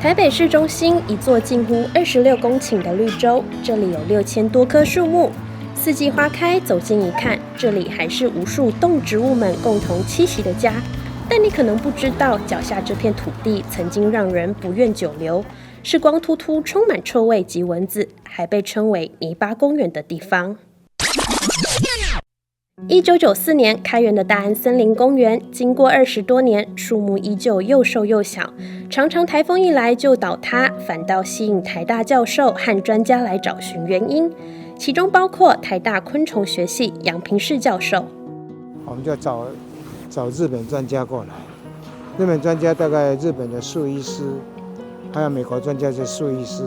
台北市中心一座近乎26公頃的綠洲，這裡有6000多棵樹木，四季花開。走近一看，這裡還是無數動植物們共同棲息的家。但你可能不知道，腳下這片土地曾經讓人不願久留，是光禿禿、充滿臭味及蚊子，還被稱為泥巴公園的地方。1994年開園的大安森林公園，經過20多年，樹木依舊又瘦又小，常常台風一來就倒塌，反倒吸引台大教授和專家來找尋原因，其中包括台大昆蟲學系楊平世教授。我們就找日本專家過來，日本專家大概日本的树醫師，還有美國專家是樹醫師，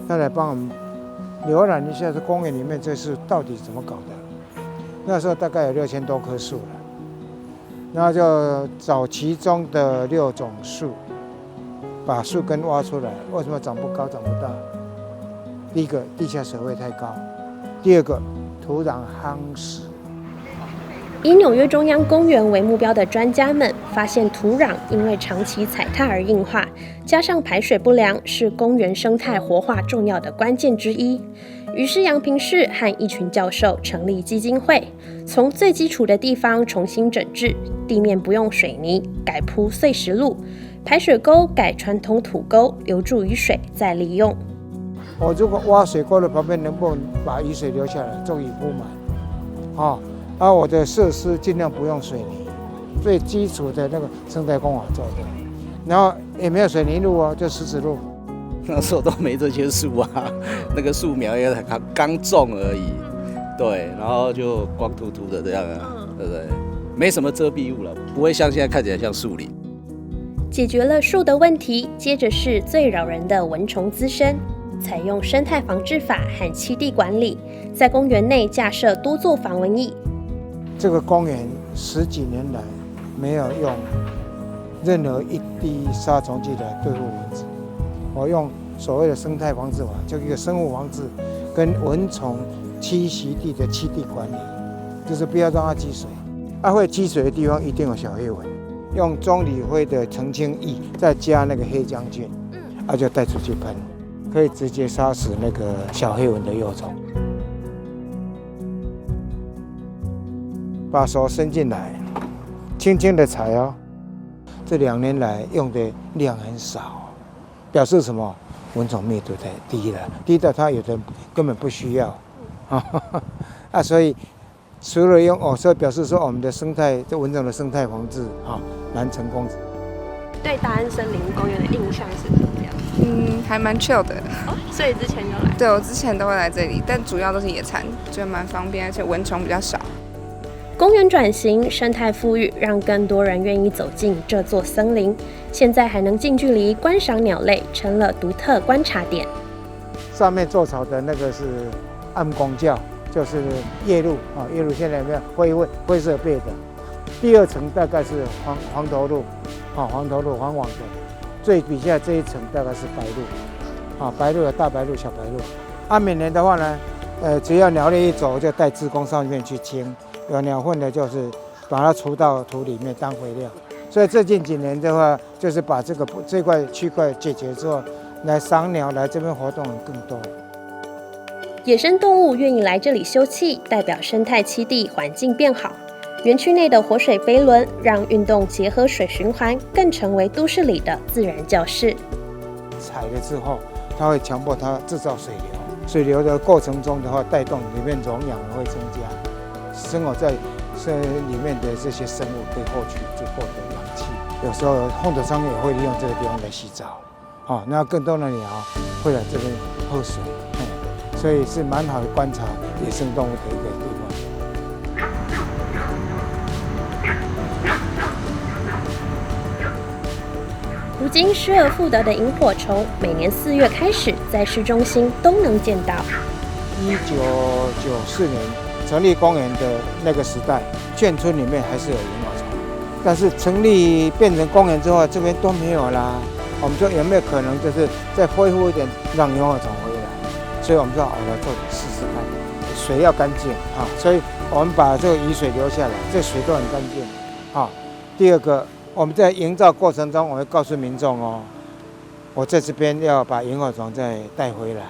他來幫我們瀏覽一下這公園裡面這樹到底怎麼搞的。那時候大概有6000多棵樹了，然後就找其中的6種樹，把樹根挖出來。為什麼長不高、長不大？第一個，地下水位太高；第二個，土壤夯實。以紐約中央公園為目標的專家們發現，土壤因為長期踩踏而硬化，加上排水不良，是公園生態活化重要的關鍵之一。於是楊平世和一群教授成立基金會，從最基礎的地方重新整治，地面不用水泥，改鋪碎石路，排水溝改傳統土溝，留住雨水再利用。我如果挖水溝的旁邊能不能把雨水留下來，終於鋪滿，我的設施盡量不用水泥，最基礎的那個生態工法做的，然後也沒有水泥路就石子路。那時候都沒這些樹啊，那個樹苗也剛種而已，對，然後就光禿禿的這樣啊，對不對？沒什麼遮蔽物了，不會像現在看起來像樹林。解決了樹的問題，接着是最擾人的蚊蟲滋生。採用生態防治法和棲地管理，在公園內架設多座防蚊液。這個公園10幾年來沒有用任何一滴殺蟲劑來對付蚊子。我用所謂的生態防治法，就一個生物防治跟蚊蟲棲息地的棲地管理，就是不要讓它積水。會積水的地方一定有小黑蚊，用棕櫚灰的澄清液，再加那個黑漿菌，就帶出去噴，可以直接殺死那個小黑蚊的幼蟲。把手伸進來，輕輕的踩哦。這2年來用的量很少。表示什麼？蚊蟲密度太低了，低到它有的根本不需要，所以除了用所以表示說我們的生態，這蚊虫的生態防治蠻成功。對大安森林公園的印象是怎麼樣？還蠻 chill 的。所以之前就來？對，我之前都會來這裡，但主要都是野餐，覺得蠻方便，而且蚊蟲比較少。公園轉型，生態復育，讓更多人願意走進這座森林。現在還能近距離觀賞鳥類，成了獨特觀察點。上面做草的那個是暗光醮，就是夜鷺夜鷺現在有沒有灰色背的？第2層大概是黃頭鷺，黃頭鷺黃的。最底下這一層大概是白鷺，白鷺有大白鷺、小白鷺。每年的話呢，只要鳥類一走，就帶志工上面去清。有鳥糞的，就是把它除到土裡面當肥料。所以最近幾年的話，就是把這塊區塊解決之後，來賞鳥來這邊活動更多。野生動物願意來這裡休憩，代表生態棲地環境變好。園區內的活水飛輪，讓運動結合水循環，更成為都市裡的自然教室。踩了之後，它會強迫它制造水流，水流的過程中的話，帶動裡面溶氧會增加。生活在裡面的這些生物可以獲得氧氣，有時候鳳頭蒼蠅也會利用這個地方來洗澡，那更多的鳥會來這邊喝水，所以是蠻好的觀察野生動物的一個地方。如今失而復得的螢火蟲，每年4月開始在市中心都能見到。1994年。成立公園的那個時代，眷村裡面還是有螢火蟲，但是成立變成公園之後，這邊都沒有啦。我們說有沒有可能就是再恢復一點，讓螢火蟲回來？所以我們說，來做點試試看。水要乾淨所以我們把這個雨水留下來，這水都很乾淨第二個，我們在營造過程中，我會告訴民眾我在這邊要把螢火蟲再帶回來，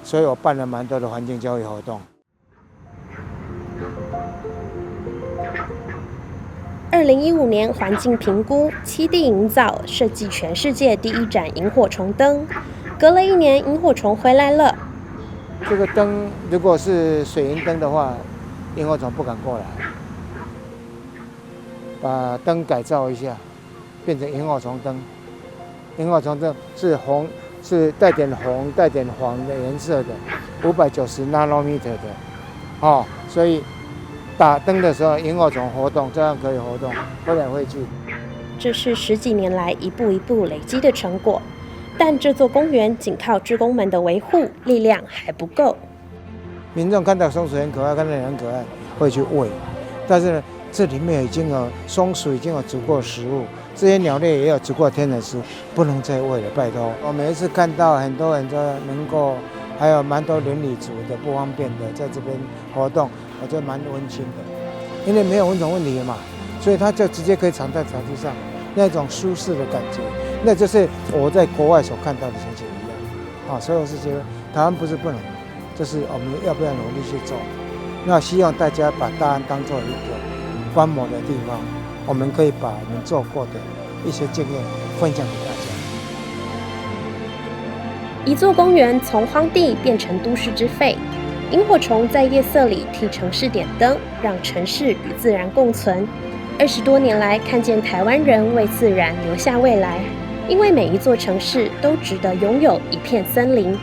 所以我辦了蠻多的環境教育活動。2015年環境評估棲地營造設計全世界第一盞螢火蟲燈，隔了1年，螢火蟲回來了。這個燈如果是水銀燈的話，螢火蟲不敢過來。把燈改造一下，變成螢火蟲燈。螢火蟲燈是紅，是帶點紅、帶點黃的顏色的，590 nanometer 的，哦，所以打燈的時候，螢火蟲活動，這樣可以活動，飛來飛去。這是10幾年來一步一步累積的成果，但這座公園僅靠志工們的維護，力量還不夠。民眾看到松鼠很可愛，看到人很可愛，會去餵，但是呢，這裡面已經有松鼠已經有足夠食物，這些鳥類也有足夠天然食，不能再餵了，拜託。我每一次看到很多人都能夠，還有蠻多鄰里族的不方便的在這邊活動，我覺得蠻溫馨的，因為沒有蚊蟲問題嘛，所以它就直接可以躺在草地上，那種舒適的感覺，那就是我在國外所看到的情形一樣。所以我是覺得台灣不是不能，就是我們要不要努力去做。那希望大家把大安當作一個觀摩的地方，我們可以把我們做過的一些經驗分享給大家。一座公園從荒地變成都市之肺，螢火蟲在夜色裡替城市點燈，讓城市與自然共存。20多年來，看見台灣人為自然留下未來，因為每一座城市都值得擁有一片森林。